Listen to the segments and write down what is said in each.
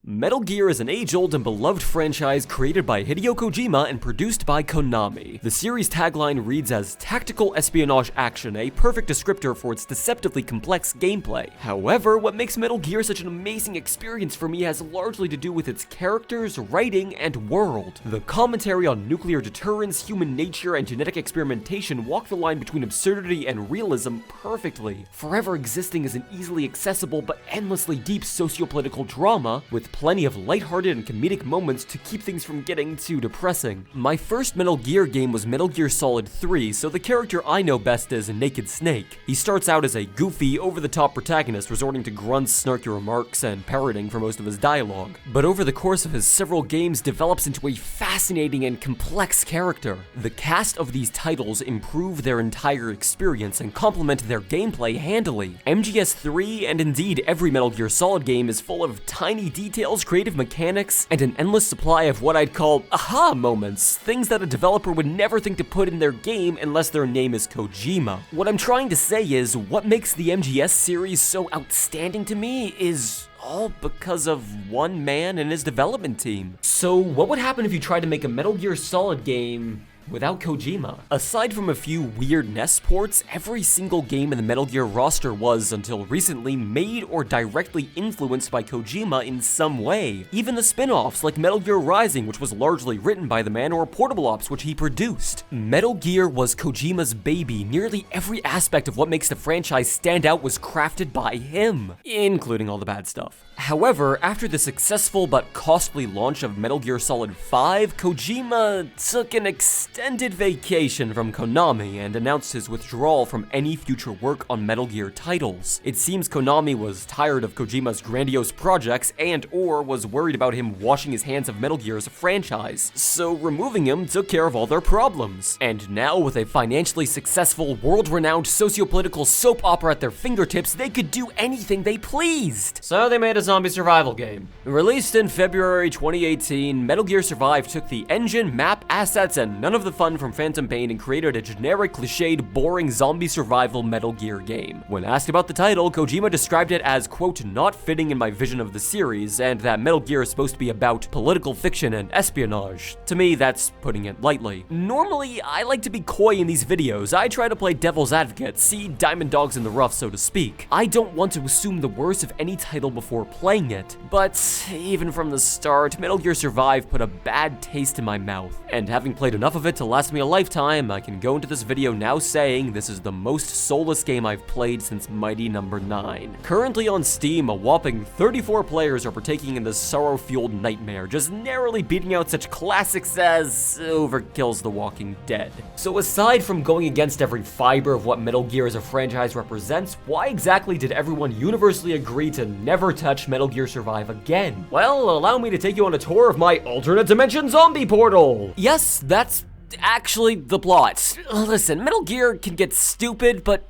Metal Gear is an age-old and beloved franchise created by Hideo Kojima and produced by Konami. The series' tagline reads as tactical espionage action, a perfect descriptor for its deceptively complex gameplay. However, what makes Metal Gear such an amazing experience for me has largely to do with its characters, writing, and world. The commentary on nuclear deterrence, human nature, and genetic experimentation walk the line between absurdity and realism perfectly, forever existing as an easily accessible but endlessly deep socio-political drama with plenty of lighthearted and comedic moments to keep things from getting too depressing. My first Metal Gear game was Metal Gear Solid 3, so the character I know best is Naked Snake. He starts out as a goofy, over-the-top protagonist resorting to grunts, snarky remarks, and parroting for most of his dialogue, but over the course of his several games develops into a fascinating and complex character. The cast of these titles improve their entire experience and complement their gameplay handily. MGS3, and indeed every Metal Gear Solid game, is full of tiny details, creative mechanics, and an endless supply of what I'd call aha moments, things that a developer would never think to put in their game unless their name is Kojima. What I'm trying to say is, what makes the MGS series so outstanding to me is all because of one man and his development team. So what would happen if you tried to make a Metal Gear Solid game without Kojima? Aside from a few weird NES ports, every single game in the Metal Gear roster was, until recently, made or directly influenced by Kojima in some way. Even the spin-offs like Metal Gear Rising, which was largely written by the man, or Portable Ops, which he produced. Metal Gear was Kojima's baby. Nearly every aspect of what makes the franchise stand out was crafted by him, including all the bad stuff. However, after the successful but costly launch of Metal Gear Solid 5, Kojima took an extended vacation from Konami and announced his withdrawal from any future work on Metal Gear titles. It seems Konami was tired of Kojima's grandiose projects and/or was worried about him washing his hands of Metal Gear as a franchise, so removing him took care of all their problems. And now, with a financially successful, world-renowned socio-political soap opera at their fingertips, they could do anything they pleased. So they made a zombie survival game. Released in February 2018, Metal Gear Survive took the engine, map, assets, and none of the fun from Phantom Pain and created a generic, cliched, boring zombie survival Metal Gear game. When asked about the title, Kojima described it as, quote, not fitting in my vision of the series, and that Metal Gear is supposed to be about political fiction and espionage. To me, that's putting it lightly. Normally, I like to be coy in these videos. I try to play devil's advocate, see diamond dogs in the rough, so to speak. I don't want to assume the worst of any title before playing it, but even from the start, Metal Gear Survive put a bad taste in my mouth. And having played enough of it to last me a lifetime, I can go into this video now saying this is the most soulless game I've played since Mighty No. 9. Currently on Steam, a whopping 34 players are partaking in this sorrow-fueled nightmare, just narrowly beating out such classics as Overkill's The Walking Dead. So aside from going against every fiber of what Metal Gear as a franchise represents, why exactly did everyone universally agree to never touch Metal Gear Survive again? Well, allow me to take you on a tour of my alternate dimension zombie portal. Yes, that's actually the plot. Listen, Metal Gear can get stupid, but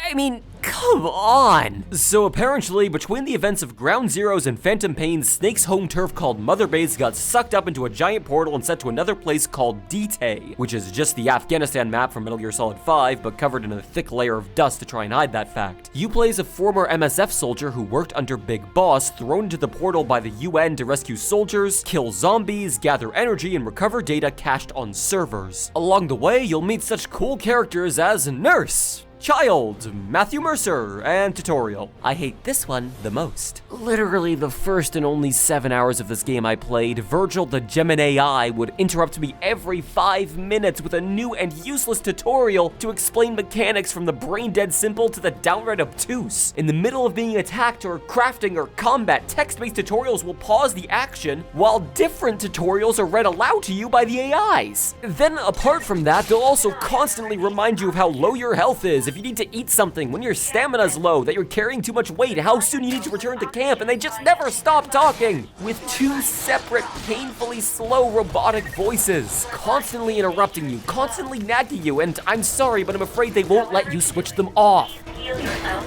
I mean, come on! So apparently, between the events of Ground Zeroes and Phantom Pain, Snake's home turf called Mother Base got sucked up into a giant portal and sent to another place called D-Tay, which is just the Afghanistan map from Metal Gear Solid 5, but covered in a thick layer of dust to try and hide that fact. You play as a former MSF soldier who worked under Big Boss, thrown into the portal by the UN to rescue soldiers, kill zombies, gather energy, and recover data cached on servers. Along the way, you'll meet such cool characters as Nurse, Child, Matthew Mercer, and Tutorial. I hate this one the most. Literally the first and only 7 hours of this game I played, Virgil the Gemini AI would interrupt me every 5 minutes with a new and useless tutorial to explain mechanics from the brain-dead simple to the downright obtuse. In the middle of being attacked or crafting or combat, text-based tutorials will pause the action, while different tutorials are read aloud to you by the AIs. Then, apart from that, they'll also constantly remind you of how low your health is, if you need to eat something, when your stamina's low, that you're carrying too much weight, how soon you need to return to camp, and they just never stop talking, with 2 separate, painfully slow robotic voices, constantly interrupting you, constantly nagging you, and I'm sorry, but I'm afraid they won't let you switch them off.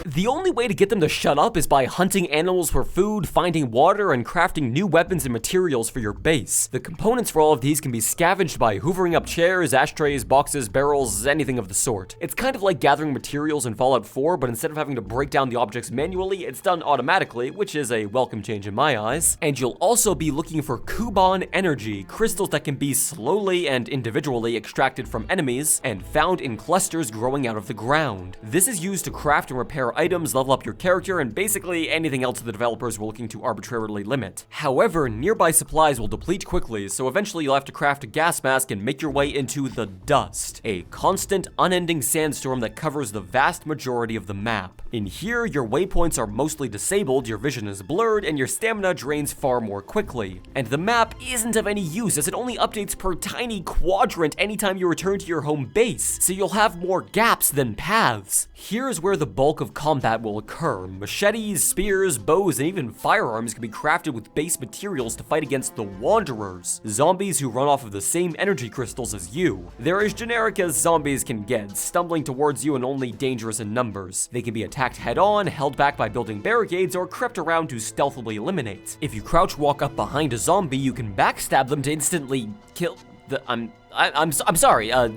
The only way to get them to shut up is by hunting animals for food, finding water, and crafting new weapons and materials for your base. The components for all of these can be scavenged by hoovering up chairs, ashtrays, boxes, barrels, anything of the sort. It's kind of like gathering materials in Fallout 4, but instead of having to break down the objects manually, it's done automatically, which is a welcome change in my eyes. And you'll also be looking for Kuban energy, crystals that can be slowly and individually extracted from enemies and found in clusters growing out of the ground. This is used to craft and repair items, level up your character, and basically anything else the developers were looking to arbitrarily limit. However, nearby supplies will deplete quickly, so eventually you'll have to craft a gas mask and make your way into the Dust, a constant, unending sandstorm that covers the vast majority of the map. In here, your waypoints are mostly disabled, your vision is blurred, and your stamina drains far more quickly. And the map isn't of any use, as it only updates per tiny quadrant anytime you return to your home base, so you'll have more gaps than paths. Here's where the bulk of combat will occur. Machetes, spears, bows, and even firearms can be crafted with base materials to fight against the Wanderers, zombies who run off of the same energy crystals as you. They're as generic as zombies can get, stumbling towards you and only dangerous in numbers. They can be attacked head-on, held back by building barricades, or crept around to stealthily eliminate. If you crouch walk up behind a zombie, you can backstab them to instantly kill the- I'm sorry, am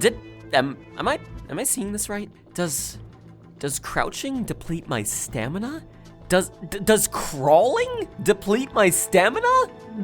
I seeing this right? Does crouching deplete my stamina? Does crawling deplete my stamina?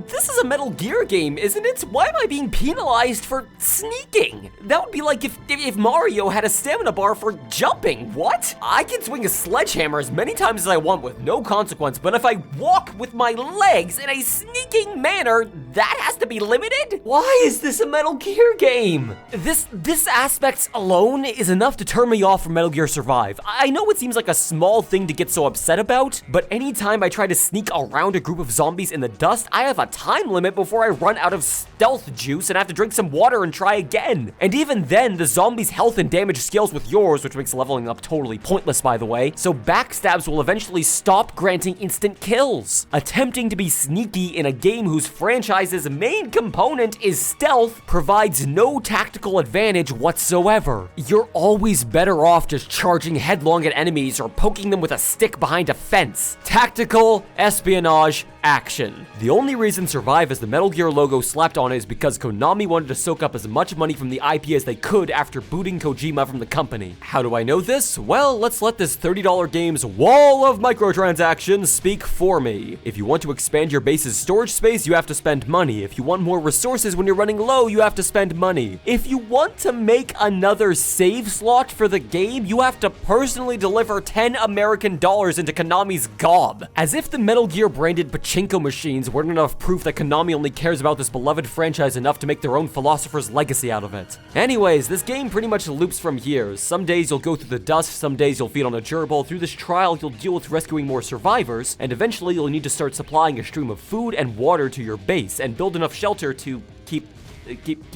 This is a Metal Gear game, isn't it? Why am I being penalized for sneaking? That would be like if Mario had a stamina bar for jumping. What? I can swing a sledgehammer as many times as I want with no consequence, but if I walk with my legs in a sneaking manner, that has to be limited? Why is this a Metal Gear game? This aspect alone is enough to turn me off from Metal Gear Survive. I know it seems like a small thing to get so upset about, but anytime I try to sneak around a group of zombies in the dust, I have a time limit before I run out of stealth juice and have to drink some water and try again. And even then, the zombies' health and damage scales with yours, which makes leveling up totally pointless, by the way, so backstabs will eventually stop granting instant kills. Attempting to be sneaky in a game whose franchise's main component is stealth provides no tactical advantage whatsoever. You're always better off just charging headlong at enemies or poking them with a stick behind a fence. Tactical espionage action. The only reason Survive has the Metal Gear logo slapped on it is because Konami wanted to soak up as much money from the IP as they could after booting Kojima from the company. How do I know this? Well, let's let this $30 game's wall of microtransactions speak for me. If you want to expand your base's storage space, you have to spend money. If you want more resources when you're running low, you have to spend money. If you want to make another save slot for the game, you have to personally deliver $10 American into Konami's gob. As if the Metal Gear branded pachinko machines weren't enough proof that Konami only cares about this beloved franchise enough to make their own philosopher's legacy out of it. Anyways, this game pretty much loops from here. Some days you'll go through the dust, some days you'll feed on a gerbil. Through this trial, you'll deal with rescuing more survivors, and eventually you'll need to start supplying a stream of food and water to your base, and build enough shelter to keep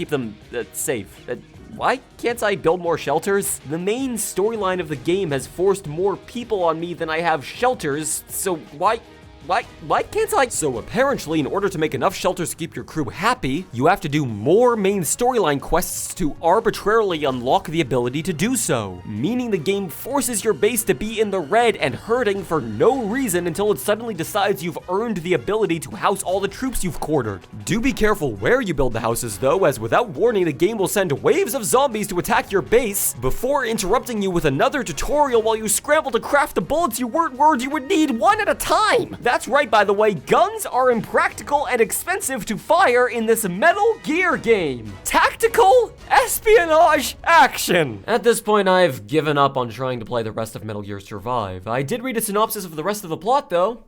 them safe. Why can't I build more shelters? The main storyline of the game has forced more people on me than I have shelters, so why can't I? So apparently, in order to make enough shelters to keep your crew happy, you have to do more main storyline quests to arbitrarily unlock the ability to do so. Meaning the game forces your base to be in the red and hurting for no reason until it suddenly decides you've earned the ability to house all the troops you've quartered. Do be careful where you build the houses though, as without warning the game will send waves of zombies to attack your base before interrupting you with another tutorial while you scramble to craft the bullets you weren't worried you would need one at a time. That's right, by the way, guns are impractical and expensive to fire in this Metal Gear game. Tactical espionage action. At this point, I've given up on trying to play the rest of Metal Gear Survive. I did read a synopsis of the rest of the plot, though.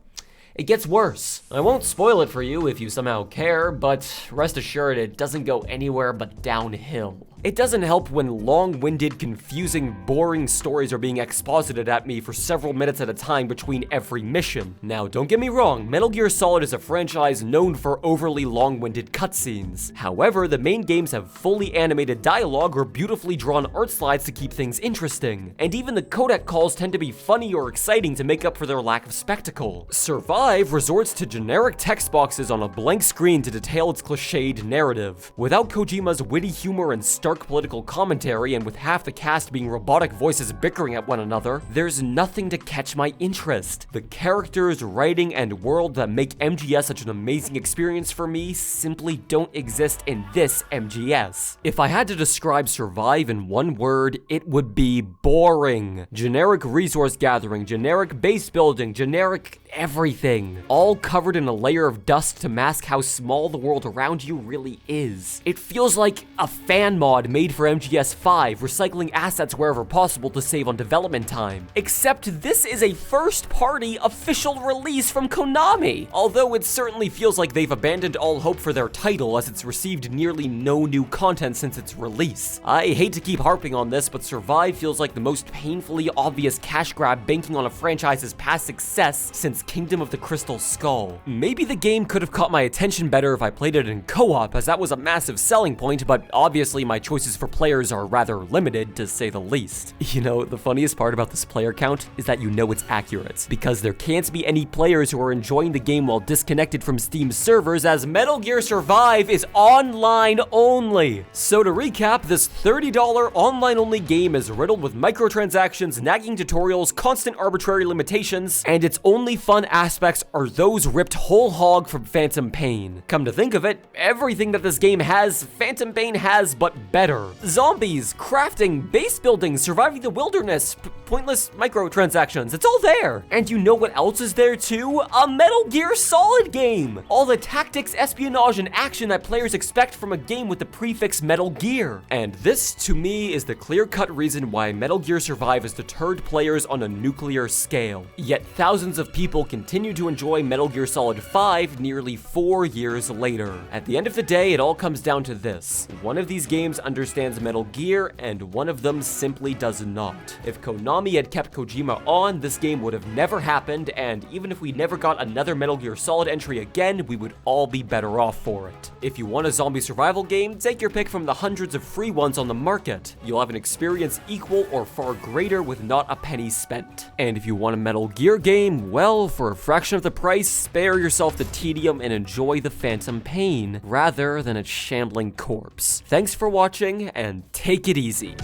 It gets worse. I won't spoil it for you if you somehow care, but rest assured it doesn't go anywhere but downhill. It doesn't help when long-winded, confusing, boring stories are being exposited at me for several minutes at a time between every mission. Now, don't get me wrong, Metal Gear Solid is a franchise known for overly long-winded cutscenes. However, the main games have fully animated dialogue or beautifully drawn art slides to keep things interesting. And even the codec calls tend to be funny or exciting to make up for their lack of spectacle. Survive resorts to generic text boxes on a blank screen to detail its cliched narrative. Without Kojima's witty humor and stark dark political commentary and with half the cast being robotic voices bickering at one another, there's nothing to catch my interest. The characters, writing, and world that make MGS such an amazing experience for me simply don't exist in this MGS. If I had to describe Survive in one word, it would be boring. Generic resource gathering, generic base building, generic everything, all covered in a layer of dust to mask how small the world around you really is. It feels like a fan mod made for MGS 5, recycling assets wherever possible to save on development time. Except this is a first-party official release from Konami, although it certainly feels like they've abandoned all hope for their title as it's received nearly no new content since its release. I hate to keep harping on this, but Survive feels like the most painfully obvious cash grab banking on a franchise's past success since Kingdom of the Crystal Skull. Maybe the game could have caught my attention better if I played it in co-op, as that was a massive selling point, but obviously my choices for players are rather limited, to say the least. You know, the funniest part about this player count is that you know it's accurate, because there can't be any players who are enjoying the game while disconnected from Steam servers, as Metal Gear Survive is online only. So to recap, this $30 online-only game is riddled with microtransactions, nagging tutorials, constant arbitrary limitations, and its only fun aspects are those ripped whole hog from Phantom Pain. Come to think of it, everything that this game has, Phantom Pain has, but better. Zombies, crafting, base building, surviving the wilderness, pointless microtransactions, it's all there. And you know what else is there too? A Metal Gear Solid game! All the tactics, espionage, and action that players expect from a game with the prefix Metal Gear. And this, to me, is the clear-cut reason why Metal Gear Survive has deterred players on a nuclear scale. Yet thousands of people continue to enjoy Metal Gear Solid 5 nearly 4 years later. At the end of the day, it all comes down to this. One of these games understands Metal Gear, and one of them simply does not. If Konami had kept Kojima on, this game would have never happened, and even if we never got another Metal Gear Solid entry again, we would all be better off for it. If you want a zombie survival game, take your pick from the hundreds of free ones on the market. You'll have an experience equal or far greater with not a penny spent. And if you want a Metal Gear game, well, for a fraction of the price, spare yourself the tedium and enjoy the Phantom Pain, rather than its shambling corpse. Thanks for watching, and take it easy.